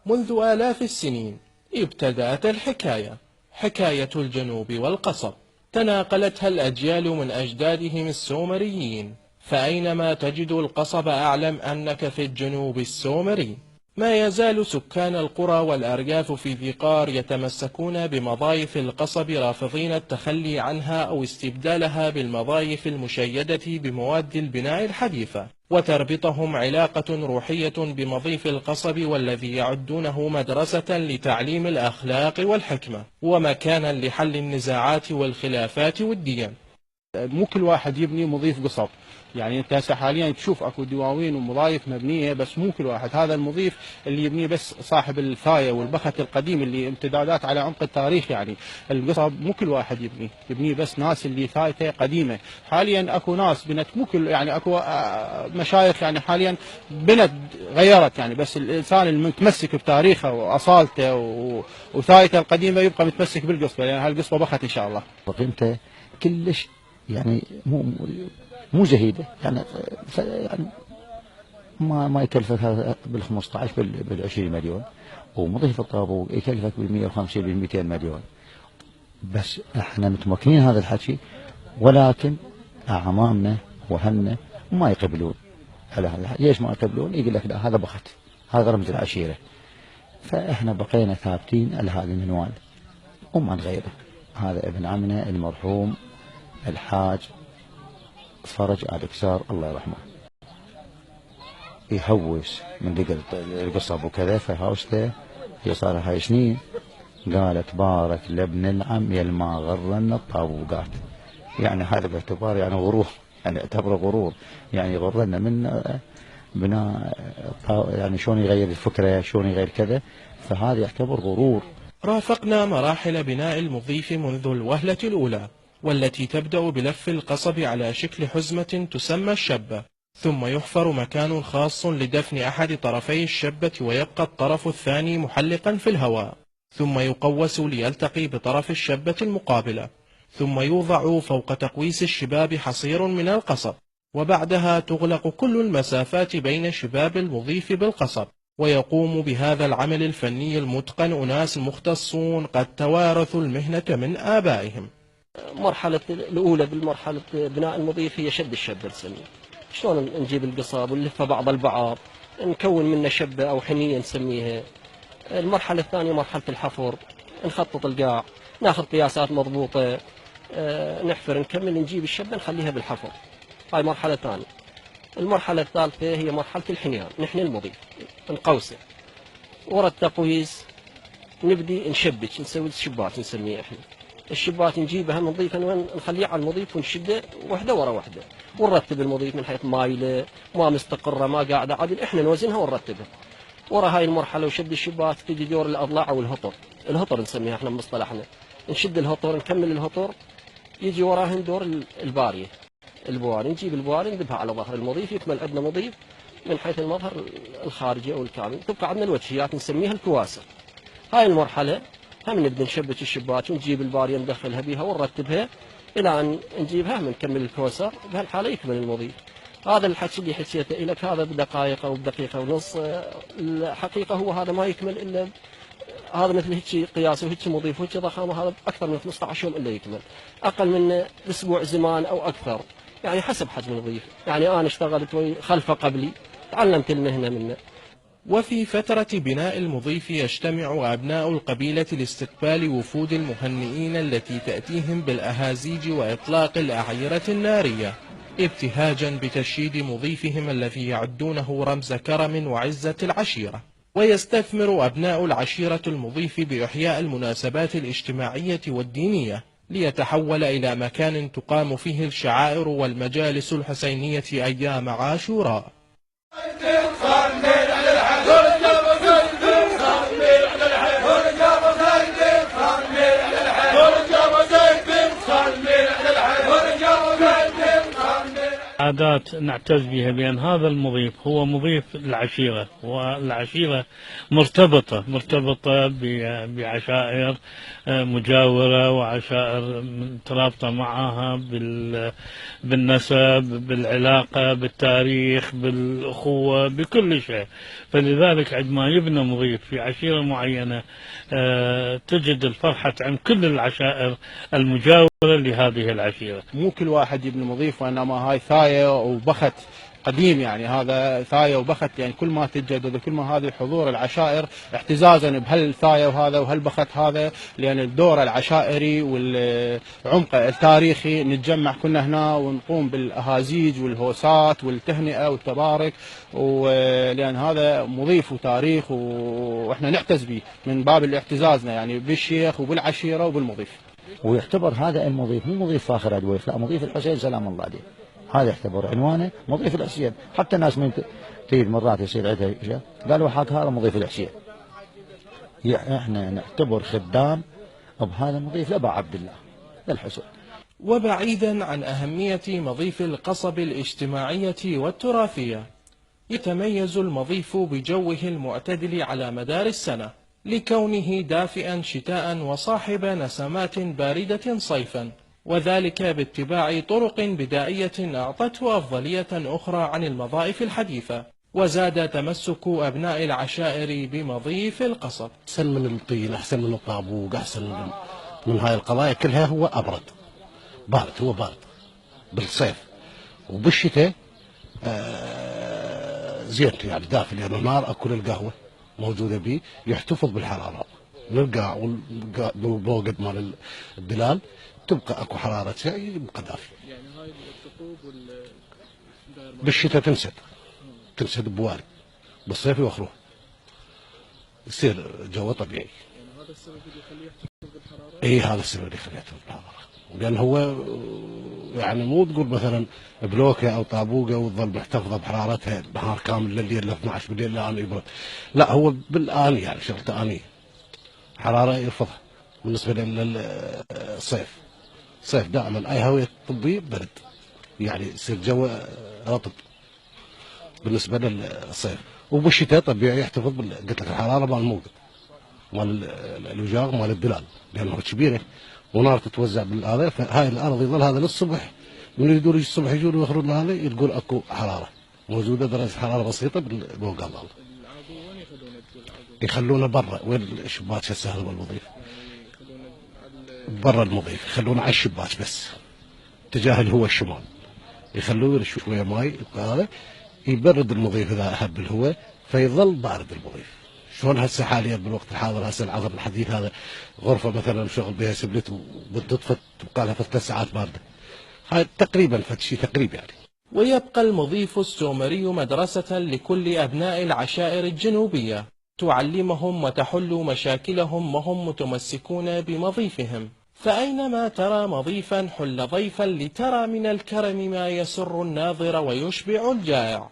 منذ آلاف السنين ابتدأت الحكاية، حكاية الجنوب والقصب، تناقلتها الأجيال من أجدادهم السومريين، فأينما تجد القصب أعلم أنك في الجنوب السومري. ما يزال سكان القرى والأرياف في ذي قار يتمسكون بمضايف القصب رافضين التخلي عنها أو استبدالها بالمضايف المشيدة بمواد البناء الحديثة، وتربطهم علاقة روحية بمضيف القصب والذي يعدونه مدرسة لتعليم الأخلاق والحكمة، ومكانا لحل النزاعات والخلافات والديان. مو كل واحد يبني مضيف قصب، يعني انت هسه حاليا تشوف اكو دواوين ومضايف مبنيه، بس مو كل واحد. هذا المضيف اللي يبنيه بس صاحب الثايه والبخت القديم اللي امتدادات على عمق التاريخ. يعني القصب مو كل واحد يبنيه بس ناس اللي ثايته قديمه. حاليا اكو ناس بنت، مو كل يعني اكو مشايخ يعني حاليا بنت غيرت، يعني بس الانسان المتمسك بتاريخه واصالته وثايته القديمه يبقى متمسك بالقصبه، لان هالقصبه بخت ان شاء الله. قيمته كلش يعني مو زهيده، يعني ما يكلفك بال 15 بال 20 مليون، ومضيف الطابور يكلفك بال 150 بال 200 مليون. بس احنا متمكنين هذا الحكي، ولكن اعمامنا واهلنا ما يقبلون على هذا. ليش ما يقبلون؟ يقول لك لا هذا بخت، هذا رمز العشيره. فاحنا بقينا ثابتين على هذا المنوال وما نغيره. هذا ابن عمنا المرحوم الحاج فرج آل كسار الله يرحمه، يهوس من دقل القصب وكذا. فهوسته هي صار هاي سنين، قالت بارك لابن العم يلما غرنا الطابوقات. يعني هذا باعتبار يعني غرور، يعني اعتبره غرور، يعني غرنا من بناء يعني شلون يغير الفكره، شلون يغير كذا، فهذا يعتبر غرور. رافقنا مراحل بناء المضيف منذ الوهلة الأولى، والتي تبدأ بلف القصب على شكل حزمة تسمى الشبة، ثم يحفر مكان خاص لدفن أحد طرفي الشبة ويبقى الطرف الثاني محلقا في الهواء، ثم يقوس ليلتقي بطرف الشبة المقابلة، ثم يوضع فوق تقويس الشباب حصير من القصب، وبعدها تغلق كل المسافات بين شباب المضيف بالقصب. ويقوم بهذا العمل الفني المتقن أناس مختصون قد توارثوا المهنة من آبائهم. المرحلة الأولى بالمرحلة بناء المضيف هي شد الشبة نسميه. شلون نجيب القصب ونلفه بعض البعض، نكون منه شبة أو حنية نسميها. المرحلة الثانية مرحلة الحفر، نخطط القاع، ناخذ قياسات مضبوطة، نحفر، نكمل، نجيب الشبة نخليها بالحفر. هاي مرحلة ثانية. المرحلة الثالثة هي مرحلة الحنيان، نحن المضيف نقوسه، ورا التقويس نبدي نشبك، نسوي الشبات نسميه احنا. الشبات نجيبها نضيفها نخليها على المضيف ونشده وحده ورا وحده، ونرتب المضيف من حيث مايله، ما مستقره، ما قاعده عدل، احنا نوزنها ونرتبها. ورا هاي المرحله وشد الشبات تجي دور الاضلاع او الهطر، الهطر نسميها احنا بمصطلحنا. نشد الهطر، نكمل الهطر، يجي وراهن دور الباريه، البواري، نجيب البواري نذبها على ظهر المضيف، يكمل عندنا مضيف من حيث المظهر الخارجي او الكامل. تبقى عندنا الوجهيات نسميها الكواسر. هاي المرحله هم نبدا نشبك الشباك ونجيب الباريه ندخلها بها ونرتبها الى ان نجيبها هم نكمل الكوسر. بهالحاله يكمل المضيف. هذا الحكي اللي حكيته لك هذا بدقائق او بدقيقه ونص، الحقيقه هو هذا ما يكمل الا هذا مثل هيك قياس وهيك مضيف وهيك ضخامه، هذا اكثر من 15 يوم الا يكمل، اقل من اسبوع زمان او اكثر، يعني حسب حجم المضيف. يعني انا اشتغلت خلفه قبلي، تعلمت المهنه منه. وفي فترة بناء المضيف يجتمع أبناء القبيلة لاستقبال وفود المهنئين التي تأتيهم بالأهازيج وإطلاق الأعيرة النارية، ابتهاجا بتشييد مضيفهم الذي يعدونه رمز كرم وعزة العشيرة. ويستثمر أبناء العشيرة المضيف بإحياء المناسبات الاجتماعية والدينية، ليتحول إلى مكان تقام فيه الشعائر والمجالس الحسينية أيام عاشوراء. عادات نعتز بها، بأن هذا المضيف هو مضيف العشيرة، والعشيرة مرتبطة بعشائر مجاورة، وعشائر مترابطة معها بالنسب، بالعلاقة، بالتاريخ، بالأخوة، بكل شيء. فلذلك عندما يبنى مضيف في عشيرة معينة تجد الفرحة عند كل العشائر المجاورة لهذه العشيرة. مو كل واحد يبني مضيف، وإنما هاي ثاية وبخت قديم، يعني هذا ثاية وبخت، يعني كل ما تتجدد وكل ما هذه حضور العشائر احتزازا بهالثاية وهذا وهالبخت هذا، لأن الدور العشائري والعمق التاريخي نتجمع كلنا هنا ونقوم بالأهازيج والهوسات والتهنئة والتبارك، ولأن هذا مضيف وتاريخ وإحنا نعتز به من باب الاعتزازنا يعني بالشيخ وبالعشيرة وبالمضيف. ويعتبر هذا المضيف مو مضيف فاخر عدويف، لا، مضيف الحسين سلام الله عليه، هذا يعتبر عنوانه مضيف الحسين. حتى الناس من تريد مرات يصير عندها قالوا حق هذا مضيف الحسين، احنا نعتبر خدام بهذا المضيف لأبا عبد الله للحسين. وبعيدا عن أهمية مضيف القصب الاجتماعية والتراثية، يتميز المضيف بجوه المعتدل على مدار السنة، لكونه دافئا شتاء وصاحب نسمات باردة صيفا، وذلك باتباع طرق بدائية أعطته أفضلية أخرى عن المضائف الحديثة، وزاد تمسك أبناء العشائر بمضيف القصب. أحسن من الطين، أحسن من الطابوق، أحسن من هاي القضايا كلها. هو أبرد بارد، هو بارد بالصيف، وبالشتاء زين يعني دافئ، لأنه النار أكل القهوة موجودة به يحتفظ بالحرارة. نلقى بالبوقد مال الدلال تبقى اكو حرارة شاي، يبقى دافي. يعني هاي الثقوب بالشتاء تنسد بوارد، بالصيف يوخروه يصير جو طبيعي. يعني هذا السبب اللي يخليه يحتفظ بالحرارة؟ اي، هذا السبب اللي يخليه يحتفظ بالحرارة، لأن هو يعني مو تقول مثلا بلوكه او طابوقه وتظل محتفظه بحرارتها نهار كامل لليل ل 12 بالليل لان يبرد. لا، هو بالآن يعني شغلته آنية، حرارة يرفضها. بالنسبة للصيف، الصيف دائما اي هواية طبية برد، يعني يصير جو رطب بالنسبة للصيف. وبالشتاء طبيعي يحتفظ قلت لك الحرارة مال الموقد مال الوجاغ مال الدلال، لأنه كبيرة ونار تتوزع بالهذا، فهاي الأرض يظل هذا للصبح، من يدور الصبح يجون ويخرجون هذا تقول اكو حرارة موجودة، درجة حرارة بسيطة بالوقت هذا. يخلونه برا، وين الشباك هسه هذا المضيف؟ برا المضيف، يخلونه على الشباك بس اتجاه اللي هو الشمال، يخلوه يرشوا شويه ماي هذا يبرد المضيف اذا احب الهواء، فيظل بارد المضيف. شلون هسه حاليا بالوقت الحاضر هسه العصر الحديث هذا غرفه مثلا شغل بها سبلت وبتطفت تبقى لها 3 ساعات بارده، هاي تقريبا فشي تقريبا يعني. ويبقى المضيف السومري مدرسة لكل أبناء العشائر الجنوبية، تعلمهم وتحل مشاكلهم وهم متمسكون بمضيفهم. فأينما ترى مضيفا حل ضيفا، لترى من الكرم ما يسر الناظر ويشبع الجائع.